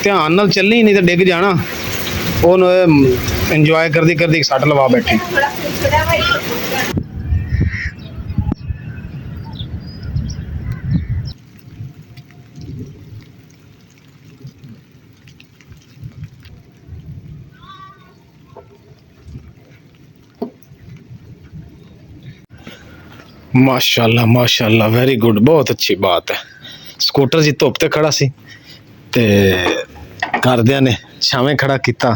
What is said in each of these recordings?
ध्यान नाल चलनी नहीं तो डिग जाना। इंजॉय करदी करदी सट लवा बैठी। माशाल्लाह माशाल्लाह वेरी गुड, बहुत अच्छी बात है। स्कूटर जी धुप ते खड़ा सी ते घरदियां ने छावें खड़ा किया।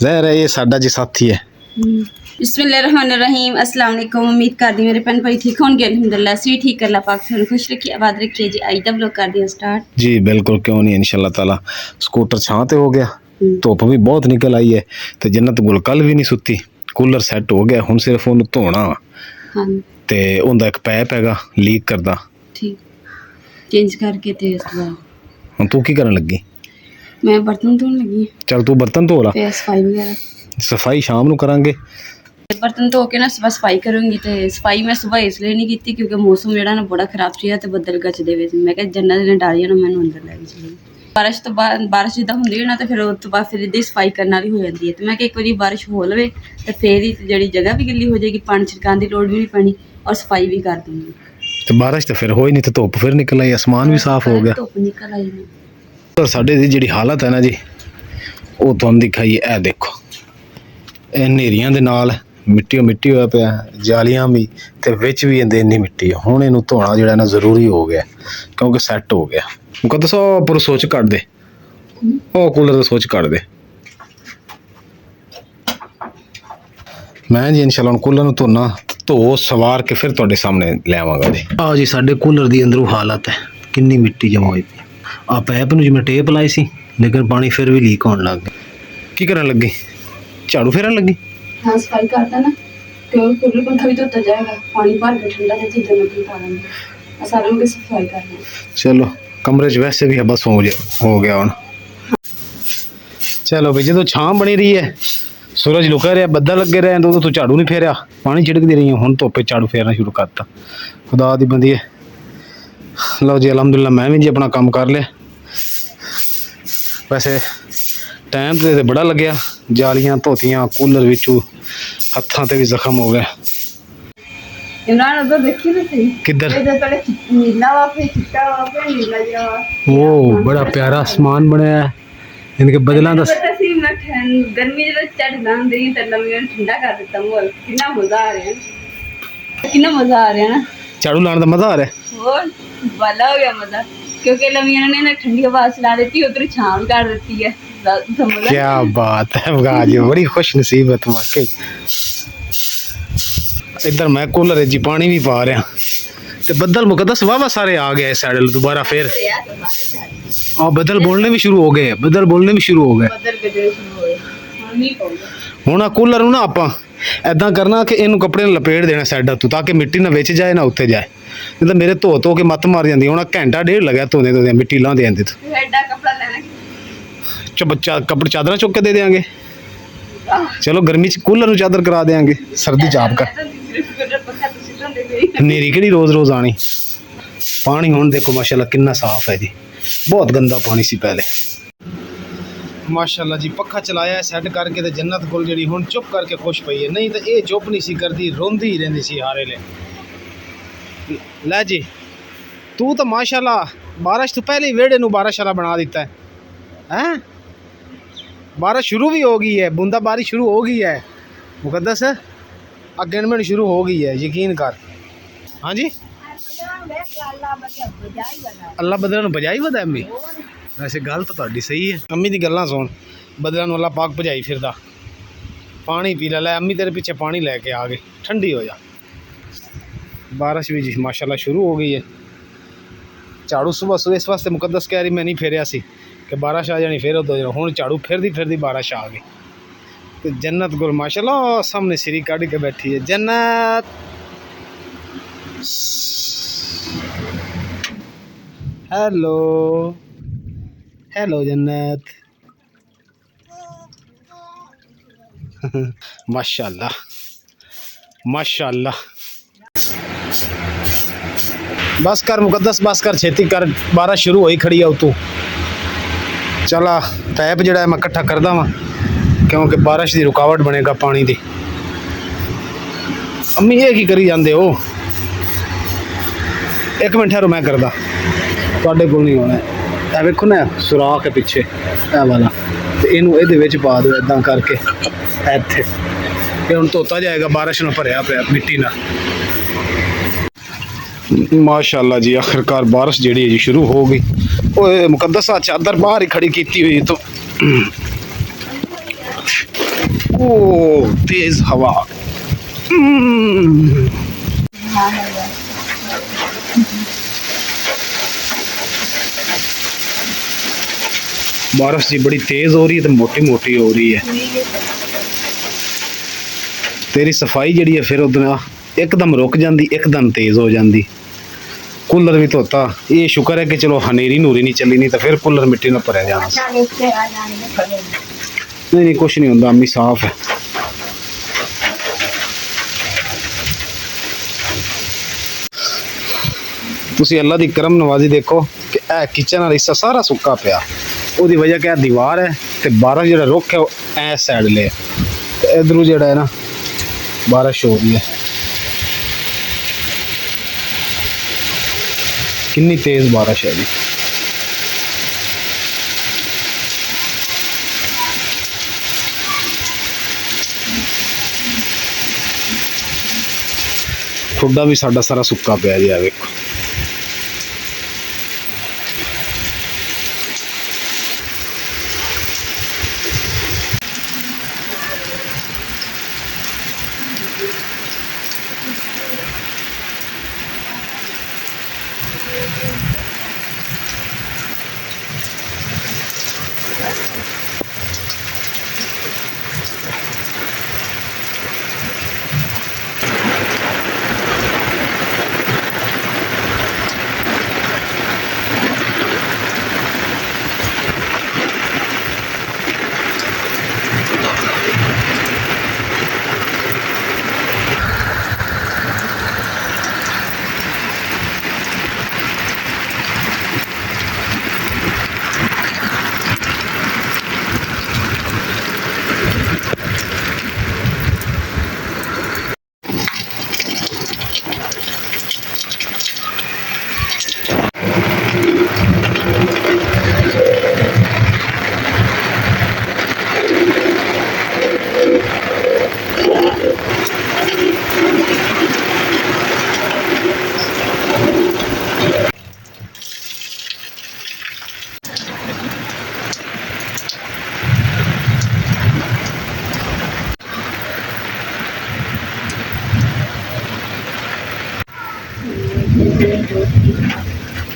ज़ाहिर है ये साडा जी साथी है। बिस्मिल्लाहिर्रहमानिर्रहीम, अस्सलाम वालेकुम। उम्मीद करदी मेरे भैन भाई ठीक होंगे। अल्हम्दुलिल्लाह सी ठीक अल्लाह पाक थानू खुश रखिए, आबाद रखिए जी। आई दा ब्लॉग कर दिया स्टार्ट जी बिल्कुल, क्यों नहीं, इंशाल्लाह ताला। स्कूटर छां ते हो गया, धुप भी बहुत निकल आई है तो जन्नत गुल कल भी नहीं सुती। कूलर सैट हो गया, हुण सिर्फ उन्हें धोना हाँ ते उनदा एक पैप हैगा लीक करदा, ठीक चेंज करके ते उस बाद हुण तू की करन लगी? मैं बर्तन धोने लगी चल तू बर्तन धो ला, ते सफाई वगैरह। सफाई शाम नू करांगे। बर्तन धो के ना सुबह सफाई करूंगी। तो सफाई मैं सुबह इसलिए नहीं की क्योंकि मौसम जो ना बड़ा खराब सी तो बदल गचदे वे। मैं क्या जन्नत ने डाली ना मैंने अंदर लैके चली। बारिश तो बाद बारिश जिदा होंदी है ना तो फिर उस तो बाद फिर इदी सफाई करने वाली हो जाती है। तो मैं एक बार बारिश हो लवे तो फिर ही जी जगह भी गिल्ली हो जाएगी, पानी छिड़काने की लोड़ भी नहीं पैनी और सफाई भी कर दूंगी। तो बारिश तो फिर हो ही नहीं, तो धुप फिर निकल आई, आसमान भी साफ हो गया। धुप निकल आई नहीं। तो साडे दी जिहड़ी हालत है ना जी, वो तुहानू दिखाई है। ए देखो ए नेरियां दे नाल मिट्टी मिट्टी होया पिया, जालियां भी ते विच भी इंदे इन्नी मिट्टी है। हुण इहनू धोना जिहड़ा ना जरूरी हो गया क्योंकि सैट हो गया। मुकद्दस पर सोच कट दे, ओ कूलर दा सोच कट दे। मैं जी इंशाल्लाह कूलर नू धोना, धो सवार के फिर तुहाडे सामने ले आवांगा जी। आ जी साडे कूलर दी अंदरों हालत है, किन्नी मिट्टी जमा हुई पई। आ पैप नू जिवें टेप लाई सी लेकिन पानी फिर भी लीक होने लग गया। की करन लगी? झाड़ू फेरन लगी? हाँ सफाई करता ना क्योंकि कूलर पंखा भी धोता जाएगा, पानी भर के ठंडा से चीज़ें में पा लेंगे। सारे लोग सफाई करना। चलो कमरे च वैसे भी बस हो गया हुण। चलो भाई, जो छां बनी रही है, सूरज लुका रहा, बदल लगे रहे तो तू झाड़ू नहीं फेरिया, पानी छिड़कती रही हुण धुप्पे झाड़ू फेरना शुरू करता। खुदा दी बंदी है। लो जी अलहमदुलिल्लाह मैं भी जी अपना काम कर लिया। वैसे टाइम तो बड़ा लग्या, जालियां धोतियां, कूलर विचों हत्थां ते भी जख्म हो गए। इमरान उधर देखी ना सही किधर? पहले नीला वा फिर चिट्टा वा फिर नीला जरा वा। वो बड़ा प्यारा आसमान बनया है, इनके बदलां दा गर्मी जो चढ़ लांदे ही ते लम्मियां ठंडा कर देता मोल। कितना मजा आ रहा है, कितना मजा आ रहा है ना। झाड़ू लाने दा मजा आ रहा है। और वाला हो गया मजा क्योंकि लम्मियां ने ना ठंडी हवा चला देती, उधर छांव कर देती है। क्या बात है गाजी, बड़ी खुश नसीब है तुम वाकई। इधर मैं कूलर जी पानी भी पा रहा ते बदल मुकद्दस वाह सारे आ गए इस साइड दोबारा फिर। हाँ बदल बोलने भी शुरू हो गए, बदल बोलने भी शुरू हो गए। हुण कूलर ना आप ऐदा करना कि इनू कपड़े लपेट देना साइडा तो ताकि मिट्टी ना विच जाए ना उत्ते जाए, नहीं तो मेरे धो के मत मार जाती। हुण घंटा डेढ़ लग्या धोने धोदे मिट्टी लांदे आंदे। बच्चा कपड़े चादर चुक के दे देंगे। चलो गर्मी च कूलर चादर करा देंगे, सर्दी च आप कर। नेरी केड़ी रोज रोज आनी। पानी हुण देखो माशाल्लाह कितना साफ है जी, बहुत गंदा पानी सी पहले। माशाल्लाह जी पक्खा चलाया सैट करके ते जन्नत कोल जिहड़ी हुण चुप करके खुश पई है, नहीं तो ये चुप नहीं सी करदी, रोंदी ही रहिंदी सी हारे ले। लै जी तू तो माशाल्लाह बारिश तो पहले ही वेड़े नू बारिश वाला बना दिता है। हैं बारिश शुरू भी हो गई है, बूंदा बारिश शुरू हो गई है। मुकद्दस अगेनमेंट शुरू हो गई है, यकीन कर। हाँ जी अल्लाह बदलां भजाई वदा अम्मी। वैसे गल तो तुहाडी सही है, अम्मी दी गल्लां सुन। बदलां अल्लाह पाक भजाई फिरदा। पानी पी लै, अम्मी तेरे पीछे पानी लैके आ गई, ठंडी हो जा। बारिश भी जी माशाल्लाह शुरू हो गई है। झाड़ू सुबह इस वास्ते मुकद्दस कह रही मैं नहीं फेरिया सी कि बारिश आ जानी, फिर उधर हुण झाड़ू फिरदी बारिश आ गई। तो जन्नत गुल माशाल्लाह सामने सिरी काढ़ के बैठी है जन्नत। हेलो हेलो जन्नत। माशाल्लाह माशाल्लाह। बस कर मुकद्दस बस कर, छेती कर, बारिश शुरू होई खड़ी है तू। चल आ पैप जड़ा मैं इकट्ठा करदा वा क्योंकि बारिश की रुकावट बनेगा पानी की। अम्मी ये की करी जाते हो? एक मिनट ठहरो मैं करदा, तुहाडे कोल नहीं होना। ए वेखो ना सुराख है पिछे ए वाला, ते इनू इहदे विच पा दो इदां करके इत्थे। ये हुण धोता जाएगा, बारिश नाल भरिया पिया मिट्टी नाल। माशाअल्लाह जी आखिरकार बारिश जी है जी शुरू हो गई। ओए मुकद्दस चादर बाहर ही खड़ी की हुई तो ओ तेज हवा। बारिश जी बड़ी तेज हो रही है तो मोटी मोटी हो रही है। तेरी सफाई जी है फिर उधर एकदम रुक जाती, एकदम तेज हो जाती। कूलर भी धोता, ये शुक्र है कि चलो हनेरी नूरी नहीं चली, नहीं तो फिर कूलर मिट्टी ना भरया जाना। नहीं कुछ नहीं होता अम्मी, साफ है। तुसी अल्लाह दी करम नवाजी देखो कि ए किचन वाला हिस्सा सारा सुक्का पिया। ਉਹਦੀ वजह क्या दीवार है तो बारिश जो रुख है ऐ साइड ले, इधरों जो है ना बारिश हो रही है। कितनी तेज बारिश है जी। ठुड्डा भी साडा सारा सुक्का पिया जी। आ वेखो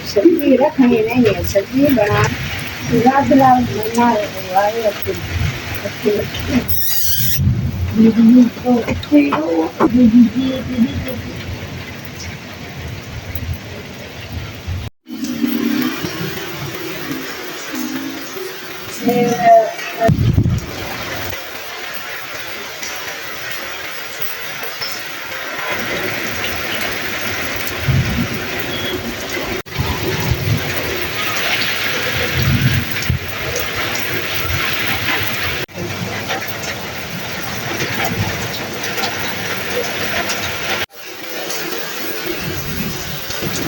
सब्जी रखनी नहीं है, सब्जी बना बना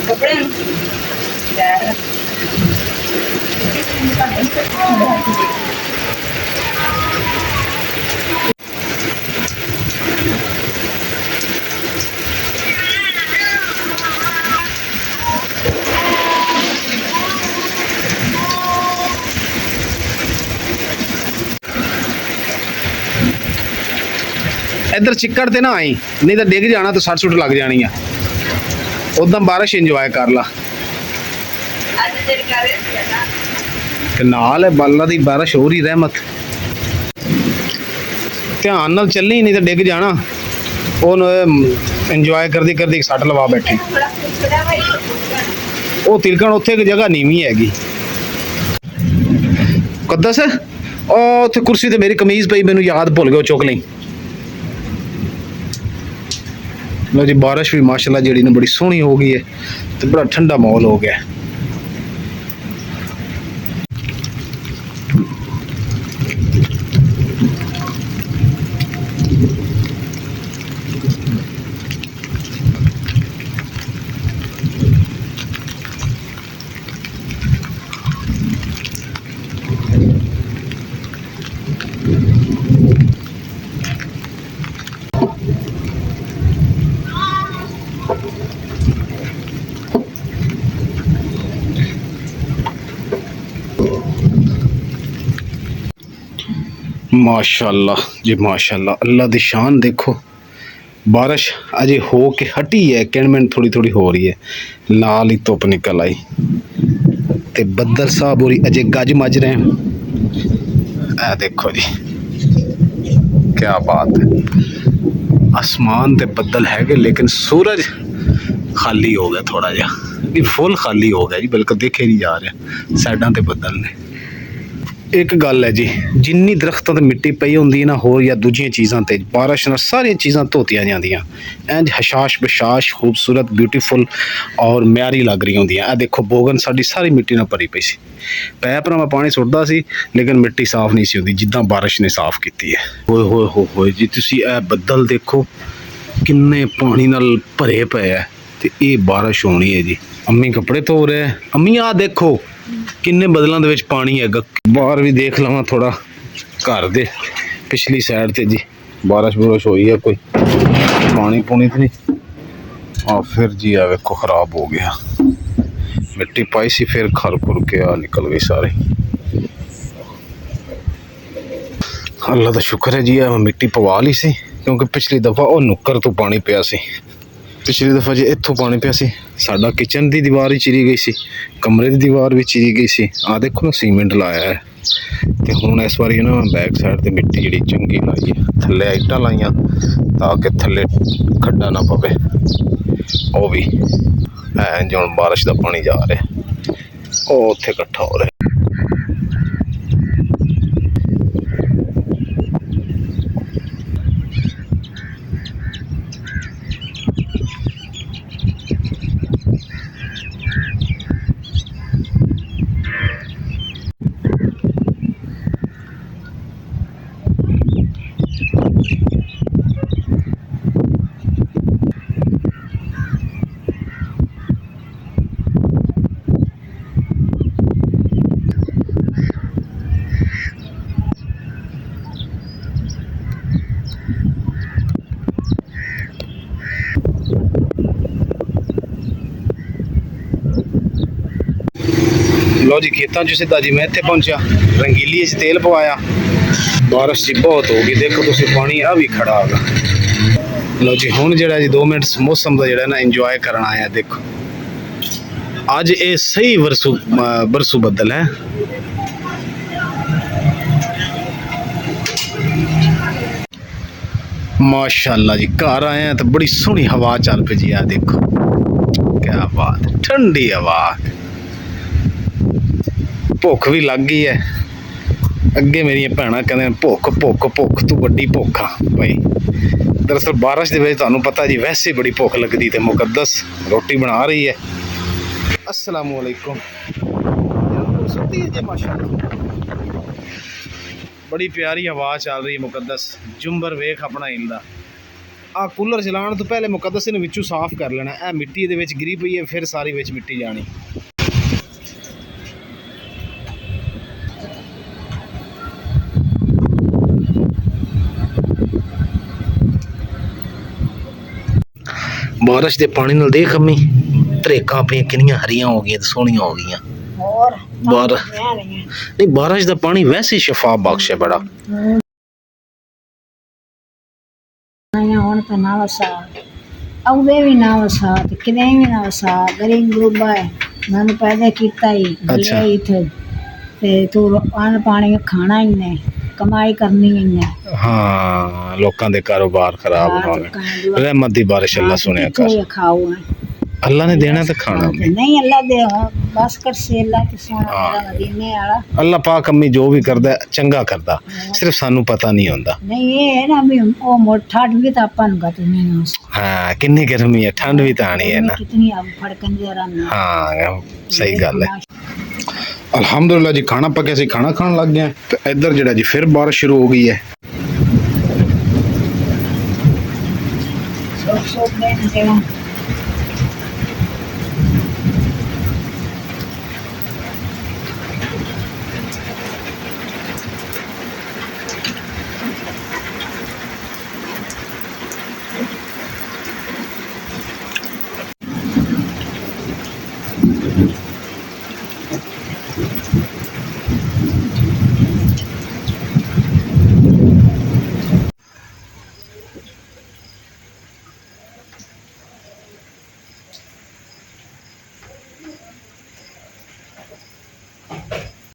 कपड़े इधर चिक्कड़ ते ना आई, नहीं तो डिग जाना तो सट सुट लग जानी है। उदम बारिश इंजॉय कर ला ते नाल है बाला दी बारिश हो रही रहमत। ध्यान नाल चलनी नहीं तो डिग जाना। इंजॉय करदी करदी सट लवा बैठी। वो तिलकण उत्थे एक जगह नीवी हैगी। कद्दस उत्थे कुर्सी ते मेरी कमीज पई, मैनू याद भुल गया, चुक लई। लो जी बारिश भी माशाल्लाह जी ने बड़ी सोहनी हो गई है तो बड़ा ठंडा माहौल हो गया। माशाल्लाह जी माशाल्लाह, अल्लाह दी शान देखो। बारिश अजे हो के हटी है, किणमिण थोड़ी थोड़ी हो रही है, लाल ही धुप निकल आई ते बदल साहब होरी अजे गज मज रहे हैं। ए देखो जी क्या बात है, आसमान ते बदल है लेकिन सूरज खाली हो गया थोड़ा जा, फुल खाली हो गया जी, बल्कि देखे नहीं जा रहा, साइडां ते बदल ने। एक गल है जी, जिन्नी दरख्तों ते मिट्टी पई होंदी ना होर या दूजियां चीज़ां ते बारिश नाल सारियां चीज़ां धोतियां जांदियां, इंज हशाश बशाश खूबसूरत ब्यूटीफुल और म्यारी लग रही होंदियां। आ देखो बोगन साडी सारी मिट्टी नाल भरी पई सी, पैप नाल मैं पानी सुट्टदा सी लेकिन मिट्टी साफ नहीं सी होंदी जिद्दां बारिश ने साफ कीती है। होए होए होए होए जी, तुसीं ए बदल देखो किन्ने पानी नाल भरे पे है ते ये बारिश होनी है जी। अम्मी कपड़े धो रहे हैं, अम्मी आ देखो किन्ने बदलों दे विच पानी है। बाहर भी देख लवां थोड़ा, घर दे पिछली साइड ते जी बारिश बुरिश हुई है, कोई पानी पूनी तो नहीं। हाँ फिर जी आ वेखो खराब हो गया, मिट्टी पाई सी फिर खर खुर के आ निकल गई सारी। अल्लाह का शुक्र है जी मैं मिट्टी पवा ली सी, क्योंकि पिछली दफ़ा वो नुक्कर तो पानी पिया सी, पिछली दफ़ा जी इत्थों पानी पिया सी, साडा किचन की दीवार ही चिरी गई सी, कमरे की दीवार भी चिरी गई सी। आ देखो ना सीमेंट लाया है, तो हुण इस बारी ना बैक साइड ते मिट्टी जी चंगी लाई है, थल्ले ईटां लाइया ताकि थल्ले खड्डा ना पवे। वो भी इंज हुण बारिश का पानी जा रहा, वो उत्थे इकट्ठा हो रहा। लो जी खेतों च सीधा जी मैं इत्थे पहुंचा, रंगीली च तेल पवाया, बारिश जी बहुत हो गई, देखो तुसीं पानी आ भी खड़ा होगा। लो जी हुण जिहड़ा जी 2 मिनट मौसम का जिहड़ा ना इंजॉय करना आया। देखो अज ये सही बरसू बदल है, माशाल्लाह जी। घर आए हैं तो बड़ी सोहनी हवा चल पई जी, आ देखो क्या बात, ठंडी हवा, भुख भी लग गई है। अगे मेरिया भैन कहते भुख भुख भुख तू वड्डी भुख आ भाई। दरअसल बारिश के वजह तुहानू पता जी वैसे बड़ी भुख लगती, तो मुकद्दस रोटी बना रही है। अस्सलामु अलैकुम। बड़ी प्यारी हवा चल रही है मुकद्दस, जुंबर वेख अपना हिलदा। आ कूलर चलाने तो पहले मुकद्दस इन्हू विचों साफ कर लेना, ए मिट्टी दे विच गिरी पई है, फिर सारी विच मिट्टी जानी। बारिश के पानी नाल देख अम्मी धरेकां अपनी किनियां हरियां हो गई, सोहनियां हो गई। और नहीं बारिश का पानी वैसे ही शफा बख्श है बड़ा। ਹੁਣ ਤਾਂ ਨਾ ਵਸਾ ਆਉਂਦੇ ਵੀ ਨਾ ਵਸਾ ਤੇ ਕਿਤੇ ਵੀ ਨਾ ਵਸਾ, ਗਰੀਬ ਗੁਰਬਾ ਹੈ, ਮੈਨੂੰ ਪੈਦਾ ਕੀਤਾ ਹੀ ਅੱਛਾ। ਲੈ ਇੱਥੇ ਤੇ ਤੂੰ ਅन्न ਪਾਣੀ ਖਾਣਾ ਹੀ ਨੇ, ਕਮਾਈ ਕਰਨੀ ਹੀ ਨੇ। हाँ लोगों के कारोबार खराब हो गए, रहमत दी बारिश अल्लाह सुनिया कर, खाओ अल्लाह ने देना तो खाना भी नहीं, अल्लाह दे बस कर से अल्लाह के सोना हाँ। मेरा मदीने वाला। अल्लाह पाक अम्मी जो भी करदा है चंगा करदा, सिर्फ सानू पता नहीं होंदा। नहीं ये है ना भी वो मोटा भी तो अपन का तो नहीं हो। हाँ किन्नी गर्मी है, ठंड भी तो आनी है ना। कितनी अब फड़कन जरा ना। हाँ सही गल है। अल्हम्दुलिल्लाह जी खाना पके सी, खाना खान लग गए, तो इधर जड़ा जी फिर बारिश शुरू हो गई है। सब सब देना